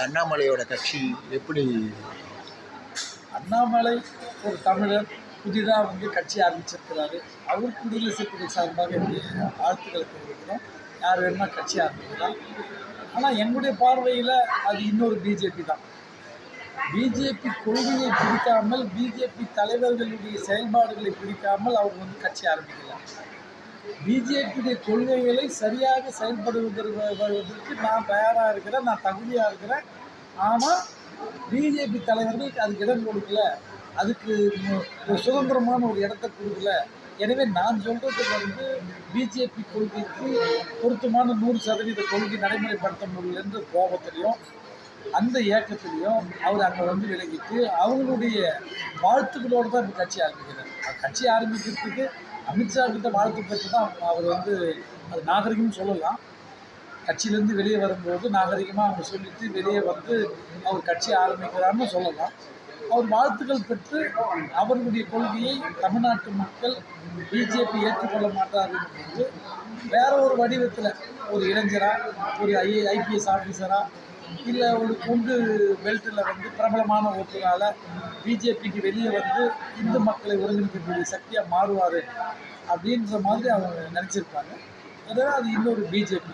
அண்ணாமலையோட கட்சி எப்படி? அண்ணாமலை ஒரு தமிழர் புதிதாக கட்சி ஆரம்பிச்சிருக்கிறாரு. அவருக்கு விடுதலை சிறுத்தைகள் சார்பாக என்னுடைய வாழ்த்துக்களை தெரிவிக்கிறோம். யார் வேணுமா கட்சி ஆரம்பிக்கலாம். ஆனால் என்னுடைய பார்வையில் அது இன்னொரு பிஜேபி தான். பிஜேபி கொள்கையை பிரிக்காமல், பிஜேபி தலைவர்களுடைய செயல்பாடுகளை பிரிக்காமல் அவர் கட்சி ஆரம்பிக்கலாம். பிஜேபியுடைய கொள்கைகளை சரியாக செயல்படுவதற்கு நான் தயாராக இருக்கிறேன், நான் தகுதியாக இருக்கிறேன். ஆனால் பிஜேபி தலைவர்கள் அதுக்கு இடம் கொடுக்கல, அதுக்கு ஒரு சுதந்திரமான ஒரு இடத்தை கொடுக்கல. எனவே நான் சொல்கிறது பிஜேபி கொள்கைக்கு பொருத்தமான 100% கொள்கை நடைமுறைப்படுத்த முடியல என்ற கோபத்திலையும் அந்த இயக்கத்திலையும் அவர் அங்கே விலகிட்டு அவங்களுடைய வாழ்த்துக்களோடு தான் இப்போ கட்சி ஆரம்பிக்கிறார். கட்சி ஆரம்பிக்கிறதுக்கு அமித்ஷா கிட்ட வாழ்த்து பெற்று தான் அவர் அது நாகரிகம்னு சொல்லலாம். கட்சியிலேருந்து வெளியே வரும்போது நாகரிகமாக அவங்க சொல்லிட்டு வெளியே அவர் கட்சி ஆரம்பிக்கிறான்னு சொல்லலாம். அவர் வாழ்த்துக்கள் பெற்று அவர்களுடைய கொள்கையை தமிழ்நாட்டு மக்கள் பிஜேபி ஏற்றுக்கொள்ள மாட்டார்கள் போது வேற ஒரு வடிவத்தில் ஒரு இளைஞராக, ஒரு ஐபிஎஸ் ஆஃபீஸராக, இல்லை ஒரு குண்டு பெல்ட்டில் பிரபலமான ஒருத்தரால் பிஜேபிக்கு வெளியே இந்து மக்களை ஒருங்கிணைக்கக்கூடிய சக்தியாக மாறுவார் அப்படின்ற மாதிரி அவங்க நினச்சிருப்பாங்க. அதனால் அது இன்னொரு பிஜேபி.